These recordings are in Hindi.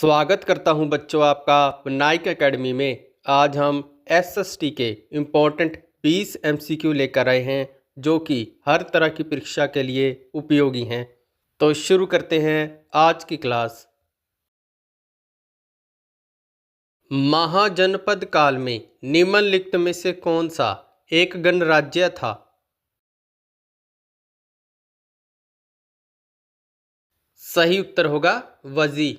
स्वागत करता हूं बच्चों आपका विनायक एकेडमी में। आज हम एसएसटी के इम्पोर्टेंट 20 एमसीक्यू लेकर आए हैं जो कि हर तरह की परीक्षा के लिए उपयोगी हैं। तो शुरू करते हैं आज की क्लास। महाजनपद काल में निम्नलिखित में से कौन सा एक गणराज्य था? सही उत्तर होगा वजी।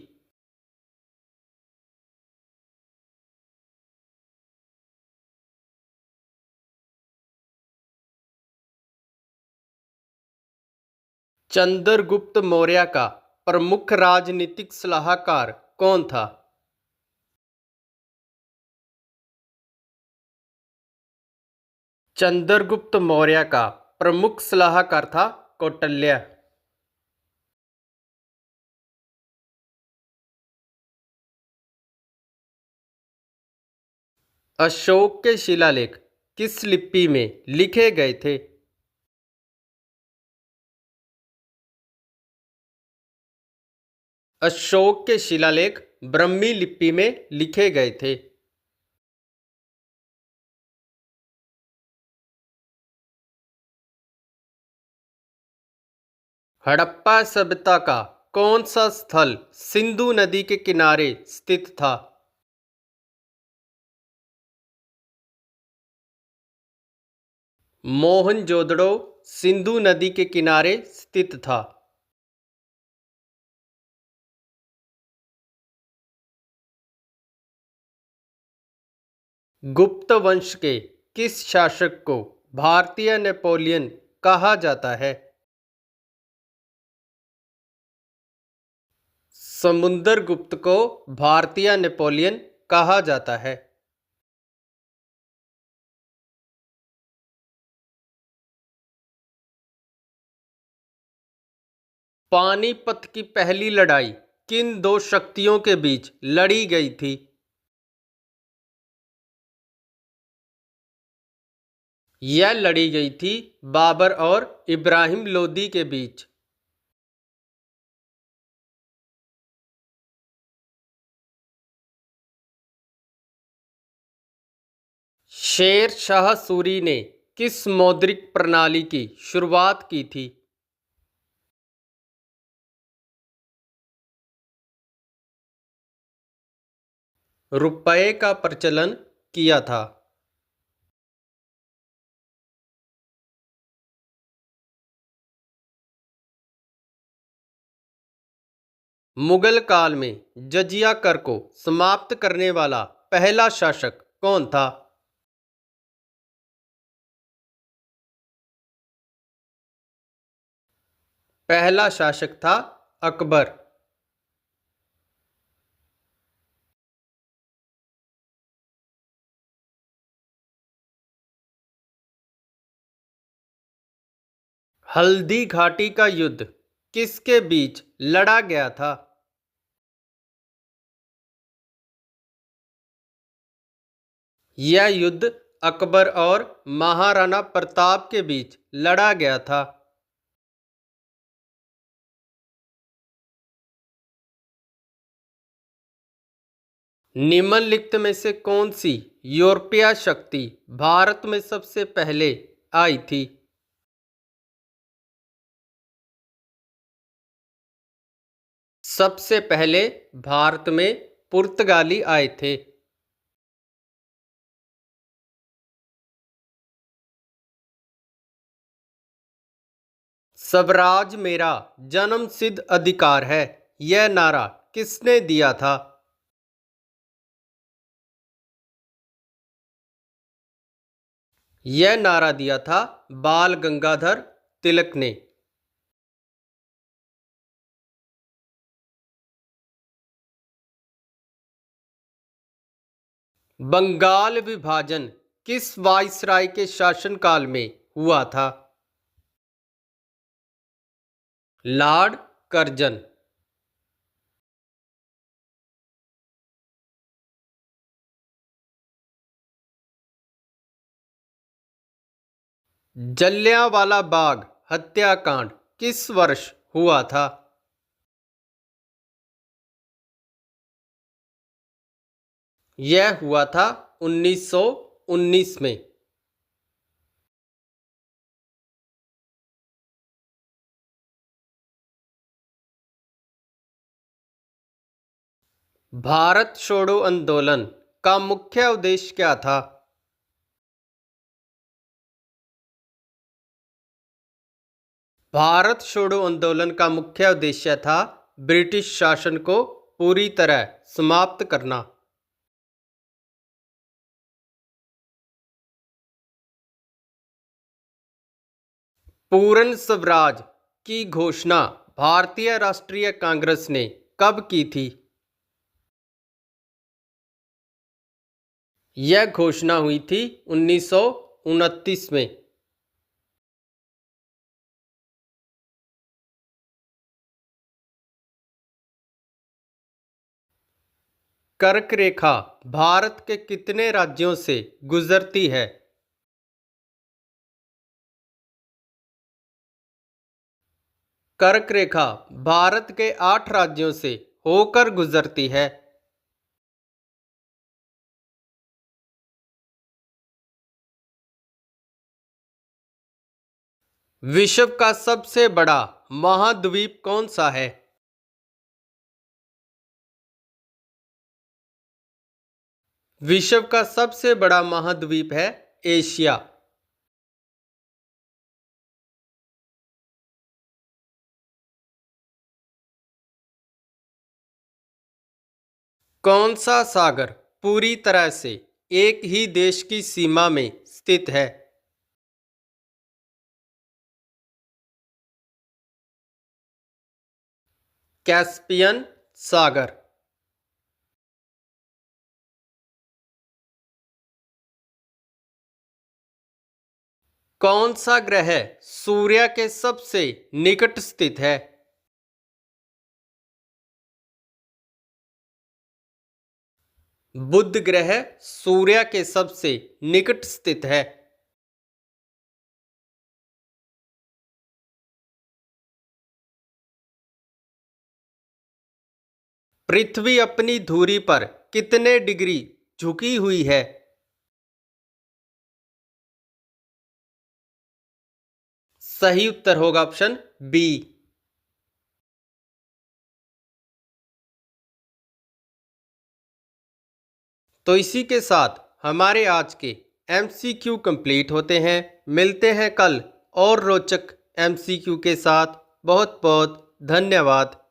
चंद्रगुप्त मौर्य का प्रमुख राजनीतिक सलाहकार कौन था? चंद्रगुप्त मौर्य का प्रमुख सलाहकार था कौटिल्य। अशोक के शिलालेख किस लिपि में लिखे गए थे? अशोक के शिलालेख ब्राह्मी लिपि में लिखे गए थे। हड़प्पा सभ्यता का कौन सा स्थल सिंधु नदी के किनारे स्थित था? मोहनजोदड़ो सिंधु नदी के किनारे स्थित था। गुप्त वंश के किस शासक को भारतीय नेपोलियन कहा जाता है? समुद्रगुप्त को भारतीय नेपोलियन कहा जाता है। पानीपत की पहली लड़ाई किन दो शक्तियों के बीच लड़ी गई थी? यह लड़ी गई थी बाबर और इब्राहिम लोदी के बीच। शेर शाह सूरी ने किस मौद्रिक प्रणाली की शुरुआत की थी? रुपये का प्रचलन किया था। मुगल काल में जजिया कर को समाप्त करने वाला पहला शासक कौन था? पहला शासक था अकबर। हल्दी घाटी का युद्ध किसके बीच लड़ा गया था? यह युद्ध अकबर और महाराणा प्रताप के बीच लड़ा गया था। निम्नलिखित में से कौन सी यूरोपीय शक्ति भारत में सबसे पहले आई थी? सबसे पहले भारत में पुर्तगाली आए थे। स्वराज मेरा जन्मसिद्ध अधिकार है, यह नारा किसने दिया था? यह नारा दिया था बाल गंगाधर तिलक ने। बंगाल विभाजन किस वायसराय के शासनकाल में हुआ था? Lord Curzon. जलियांवाला बाग हत्याकांड किस वर्ष हुआ था? यह हुआ था 1919 में। भारत छोड़ो आंदोलन का मुख्य उद्देश्य क्या था? भारत छोड़ो आंदोलन का मुख्य उद्देश्य था ब्रिटिश शासन को पूरी तरह समाप्त करना। पूर्ण स्वराज की घोषणा भारतीय राष्ट्रीय कांग्रेस ने कब की थी? यह घोषणा हुई थी 1929 में। कर्क रेखा भारत के कितने राज्यों से गुजरती है? कर्क रेखा भारत के 8 राज्यों से होकर गुजरती है। विश्व का सबसे बड़ा महाद्वीप कौन सा है? विश्व का सबसे बड़ा महाद्वीप है एशिया। कौन सा सागर पूरी तरह से एक ही देश की सीमा में स्थित है? कैस्पियन सागर। कौन सा ग्रह सूर्य के सबसे निकट स्थित है? बुध ग्रह सूर्य के सबसे निकट स्थित है। पृथ्वी अपनी धुरी पर कितने डिग्री झुकी हुई है? सही उत्तर होगा ऑप्शन बी। तो इसी के साथ हमारे आज के एमसीक्यू कंप्लीट होते हैं। मिलते हैं कल और रोचक एमसीक्यू के साथ। बहुत बहुत धन्यवाद।